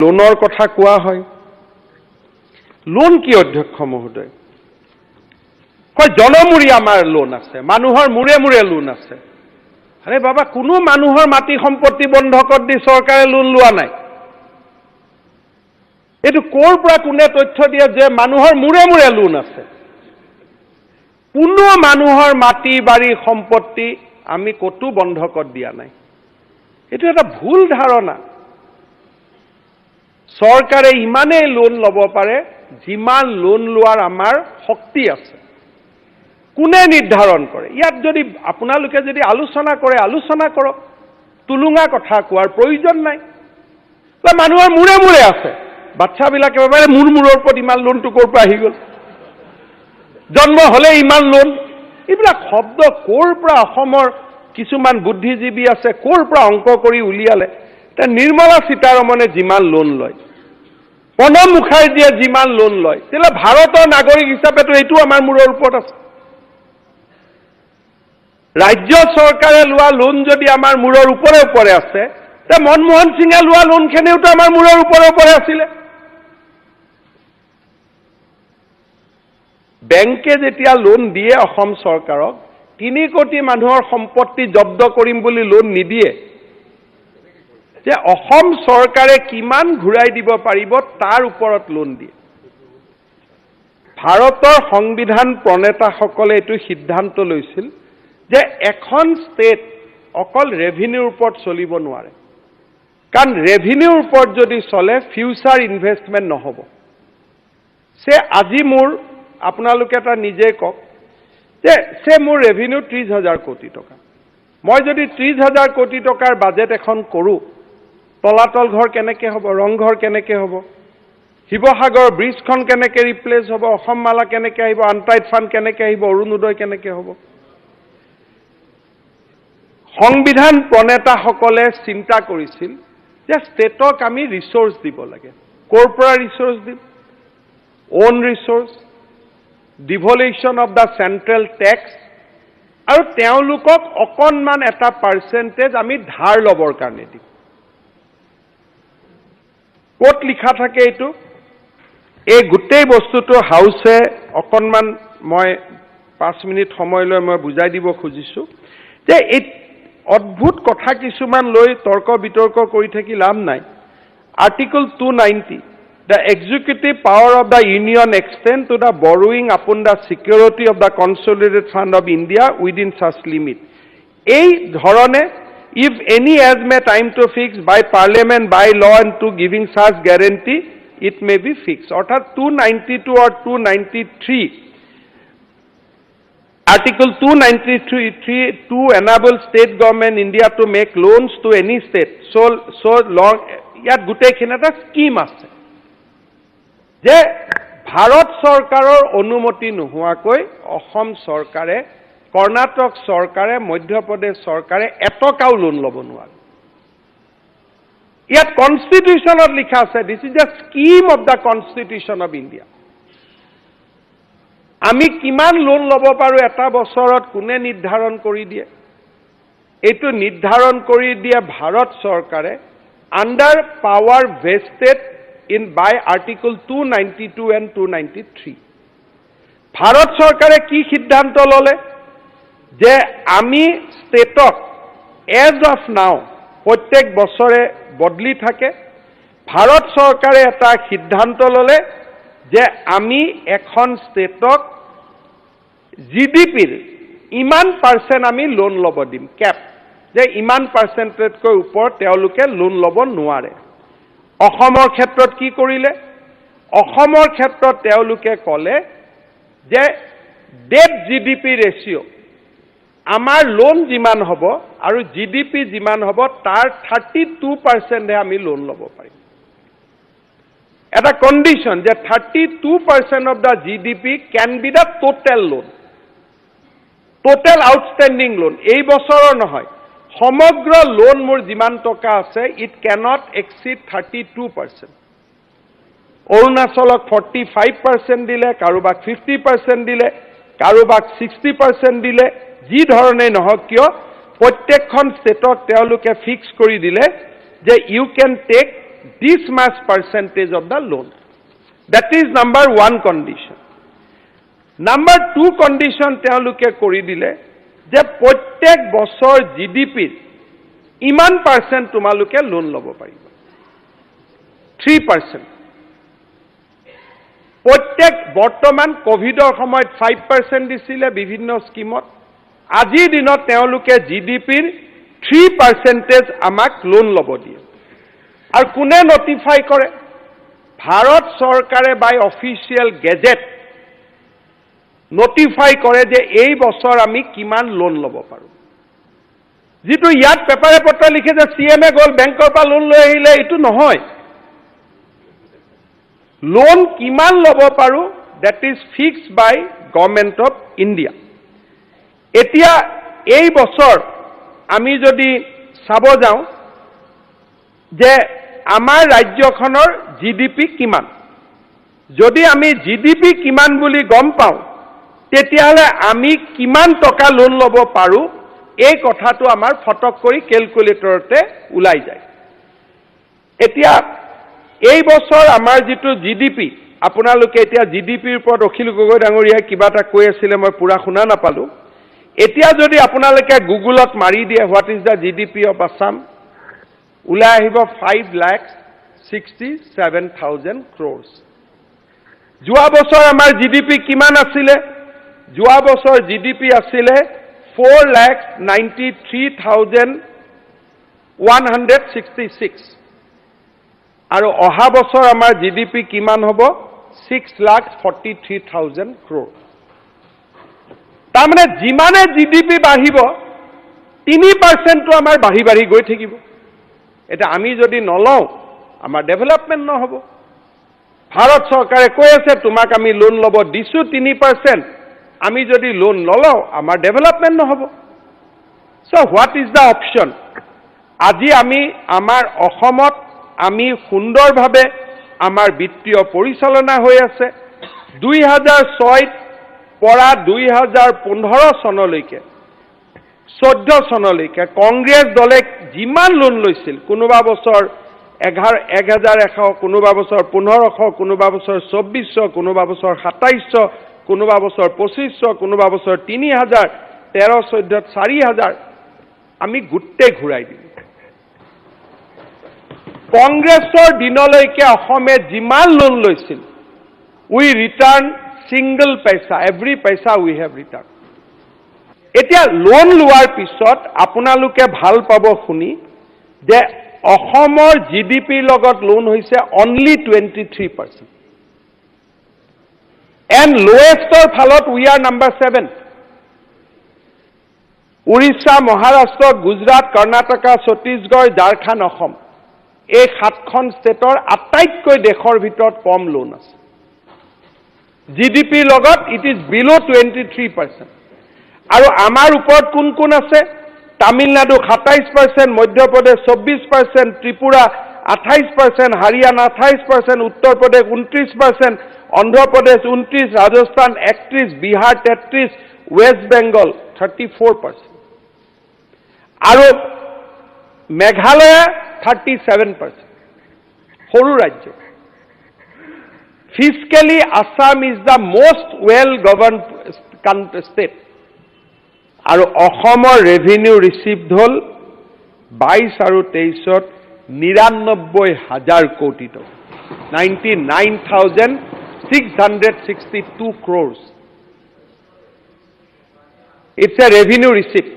লোনৰ কথা কোৱা হয়। লোন কি অধ্যক্ষ মহোদয়? কয় জনমূৰি আমাৰ লোন আছে, মানুহৰ মূৰে মূৰে লোন আছে। আৰে বাবা, কোনো মানুহৰ মাটি সম্পত্তি বন্ধকত দি চৰকাৰে লোন লোৱা নাই। এইটো ক'ৰ পৰা কোনে তথ্য দিয়ে যে মানুহৰ মূৰে মূৰে লোন আছে? কোনো মানুহৰ মাটি বাৰী সম্পত্তি আমি ক'তো বন্ধকত দিয়া নাই। এইটো এটা ভুল ধাৰণা। চৰকাৰে ইমানেই লোন ল'ব পাৰে যিমান লোন লোৱাৰ আমাৰ শক্তি আছে। কোনে নিৰ্ধাৰণ কৰে? ইয়াত যদি আপোনালোকে যদি আলোচনা কৰে, আলোচনা কৰক। তুলুঙা কথা কোৱাৰ প্ৰয়োজন নাই। মানুহৰ মূৰে মূৰে আছে। বাচ্চাবিলাকে ভাবে মোৰ মূৰৰ ওপৰত ইমান লোনটো ক'ৰ পৰা আহি গ'ল? জন্ম হ'লে ইমান লোন। এইবিলাক শব্দ ক'ৰ পৰা অসমৰ কিছুমান বুদ্ধিজীৱী আছে, ক'ৰ পৰা অংক কৰি উলিয়ালে? নিৰ্মলা সীতাৰমণে যিমান লোন লয়, প্ৰণৱ মুখাৰ্জীয়ে যিমান লোন লয়, তেতিয়াহ'লে ভাৰতৰ নাগৰিক হিচাপেতো এইটো আমাৰ মূৰৰ ওপৰত আছে। ৰাজ্য চৰকাৰে লোৱা লোন যদি আমাৰ মূৰৰ ওপৰে ওপৰে আছে, তে মনমোহন সিঙে লোৱা লোনখিনিওতো আমাৰ মূৰৰ ওপৰে ওপৰে আছিলে। বেংকে যেতিয়া লোন দিয়ে অসম চৰকাৰক, 3 কোটি মানুহৰ সম্পত্তি জব্দ কৰিম বুলি লোন নিদিয়ে। যে অসম চৰকাৰে কিমান ঘূৰাই দিব পাৰিব তাৰ ওপৰত লোন দিয়ে। ভাৰতৰ সংবিধান প্ৰণেতাসকলে এইটো সিদ্ধান্ত লৈছিল যে এখন ষ্টেট অকল ৰেভিনিউৰ ওপৰত চলিব নোৱাৰে। কাৰণ ৰেভিনিউৰ ওপৰত যদি চলে ফিউচাৰ ইনভেষ্টমেণ্ট নহ'ব। আজি মোৰ আপোনালোকে এটা নিজে কওক যে মোৰ ৰেভিনিউ 30,000 কোটি টকা। মই যদি 30,000 কোটি টকাৰ বাজেট এখন কৰোঁ, তলাতল ঘৰ কেনেকৈ হ'ব? ৰংঘৰ কেনেকৈ হ'ব? শিৱসাগৰ ব্ৰিজখন কেনেকৈ ৰিপ্লেচ হ'ব? অসম মালা কেনেকৈ আহিব? আনটাইড ফাণ্ড কেনেকৈ আহিব? অৰুণোদয় কেনেকৈ হ'ব? সংবিধান প্ৰণেতাসকলে চিন্তা কৰিছিল যে ষ্টেটক আমি ৰিচোৰ্চ দিব লাগে। ক'ৰ পৰা ৰিচোৰ্চ দিম? Own research, devolution of the central tax, আৰু তেওঁলোকক অকণমান এটা পাৰ্চেণ্টেজ আমি ধাৰ ল'বৰ কাৰণে দিম। ক'ত লিখা থাকে এইটো? এই গোটেই বস্তুটো হাউচে অকণমান মই 5 মিনিট সময় লৈ মই বুজাই দিব খুজিছোঁ যে এই অদ্ভুত কথা কিছুমান লৈ তৰ্ক বিতৰ্ক কৰি থাকি লাভ নাই। Article 290, the executive power of the union extend to the borrowing upon the security of the consolidated fund of India within such limit. এই ধৰণে if any as may time to fix by parliament by law and to giving such guarantee it may be fixed. অর্থাৎ 292 or 293 Article 293 to enable state government India to make loans to any state so long ইয়াত গোটেইখিনি এটা scheme আছে যে ভাৰত চৰকাৰৰ অনুমতি নোহোৱাকৈ অসম চৰকাৰে, কৰ্ণাটক চৰকাৰে, মধ্যপ্ৰদেশ চৰকাৰে এটকাও লোন ল'ব নোৱাৰে। ইয়াত কনষ্টিটিউশ্যনত লিখা আছে, this is the scheme of the constitution of India. আমি কিমান লোন ল'ব পাৰোঁ এটা বছৰত কোনে নিৰ্ধাৰণ কৰি দিয়ে? এইটো নিৰ্ধাৰণ কৰি দিয়ে ভাৰত চৰকাৰে under power vested by Article 292 and 293. ভাৰত চৰকাৰে কি সিদ্ধান্ত ল'লে? যে আমি ষ্টেটক এজ অফ নাও প্ৰত্যেক বছৰে বদলি থাকে। ভাৰত চৰকাৰে এটা সিদ্ধান্ত ল'লে যে আমি এখন ষ্টেটক GDPৰ ইমান পাৰ্চেণ্ট আমি লোন ল'ব দিম, কেপ, যে ইমান পাৰ্চেণ্টেজকৈ ওপৰত তেওঁলোকে লোন ল'ব নোৱাৰে। অসমৰ ক্ষেত্ৰত কি কৰিলে? অসমৰ ক্ষেত্ৰত তেওঁলোকে ক'লে যে ডেট GDP ৰেচিঅ' আমাৰ লোন যিমান হ'ব আৰু GDP যিমান হ'ব তাৰ 32%হে আমি লোন ল'ব পাৰিম। এটা কণ্ডিশ্যন যে 32% of the GDP can be the total loan, total outstanding loan. এই বছৰৰ নহয়, সমগ্ৰ লোন মোৰ যিমান টকা আছে ইট কেনট এক্সিড 32%। অৰুণাচলক 45% দিলে, কাৰোবাক 50% দিলে, কাৰোবাক 60% দিলে। যি ধৰণেই নহওক কিয় প্ৰত্যেকখন ষ্টেটক তেওঁলোকে ফিক্স কৰি দিলে যে you can take this much percentage of the loan. That is number one condition. Number two condition তেওঁলোকে কৰি দিলে যে প্ৰত্যেক বছৰ জিডিপিৰ ইমান পাৰ্চেণ্ট তোমালোকে লোন ল'ব পাৰিবা 3%. প্ৰত্যেক বৰ্তমান কোভিডৰ সময়ত 5% দিছিলে বিভিন্ন স্কিমত আজিৰ দিনত তেওঁলোকে জিডিপিৰ 3% আমাক লোন ল'ব দিয়ে আৰু কোনে নটিফাই কৰে ভাৰত চৰকাৰে বাই অফিচিয়েল গেজেট নটিফাই কৰে যে এই বছৰ আমি কিমান লোন ল'ব পাৰো যেটো ইয়াত পেপাৰে পত্ৰ লিখে যে সিএমএ গল বেংকৰ পৰা লোন লৈ আহিলে এটো নহয় লোন কিমান ল'ব পাৰো that is fixed by government of India এতিয়া এই বছৰ আমি যদি চাব যাও যে আমাৰ ৰাজ্যখনৰ জিডিপি কিমান যদি আমি জিডিপি কিমান বুলি গম পাও তেতিয়ালে আমি কিমান টকা লোন ল'ব পাৰো এই কথাটো আমাৰ ফটক কৰি ক্যালকুলেটৰতে উলাই যায় এতিয়া এই বছৰ আমাৰ যেটো জিডিপি আপোনালোকে এতিয়া জিডিপিৰ ওপৰত অখিল গগৈ ডাঙৰীয়া কিবা এটা কৈ আছিল মই পুৰা শুনা নাপালো এতিয়া যদি আপোনালোকে গুগলত মাৰি দিয়ে what is the GDP of Assam উলাই আহিব 5,67,000 crores যোৱা বছৰ আমাৰ জিডিপি কিমান আছিল যোৱা বছৰ জিডিপি আছিল 4,93,166 আৰু অহা বছৰ আমাৰ জিডিপি কিমান হ'ব 6,43,000 crore তাৰমানে যিমানে জিডিপি বাঢ়িব 3% তো আমাৰ বাঢ়ি গৈ থাকিব এটা আমি যদি নলও আমাৰ ডেভেলপমেন্ট নহব ভাৰত চৰকাৰে কৈ আছে তোমাক আমি লোন ল'ব দিছো 3% আমি যদি লোন নলও আমাৰ ডেভেলপমেন্ট নহব so what is the option আজি আমি আমাৰ অসমত আমি সুন্দৰভাৱে আমাৰ বিত্তীয় পৰিচালনা হৈ আছে 2006 পৰা 2015 চনলৈকে 14 চনলৈকে কংগ্ৰেছ দলে যিমান লোন লৈছিল কোনোবা বছৰ 1100 কোনোবা বছৰ 1500 কোনোবা বছৰ 2400 কোনোবা বছৰ 2700 কোনোবা বছৰ 2500 কোনোবা বছৰ 3000 13 14 4000 আমি গুটে ঘুৰাই দিম কংগ্ৰেছৰ দিনলৈকে অসমে যিমান লোন লৈছিল we return single paisa every paisa we have returned এতিয়া লোন লোৱাৰ পিছত আপোনালোকে ভাল পাব শুনি যে অসমৰ জিডিপি লগত লোন হৈছে only 23% and lowest ফালত we are number 7 Orissa Maharashtra Gujarat Karnataka Chhattisgarh Jharkhand Assam এই 7খন ষ্টেটৰ আটাইতকৈ দেশৰ ভিতৰত কম লোন আছে GDP লগত it is below 23% আৰু আমাৰ ওপৰত কোন আছে তামিলনাডু 27% মধ্যপ্ৰদেশ 24% ত্ৰিপুৰা 28% হাৰিয়ানা 28% উত্তৰ প্ৰদেশ 29% অন্ধ্ৰপ্ৰদেশ 29 ৰাজস্থান 31 বিহাৰ 33 ওয়েস্ট বেংগল 34% আৰু মেঘালয় 37% সৰু ৰাজ্য Fiscally, Assam is the most well-governed state. আৰু অসমৰ revenue received হল 22 আৰু 23ত 99,000 কোটি টকা 99,662 crores. It's a revenue receipt.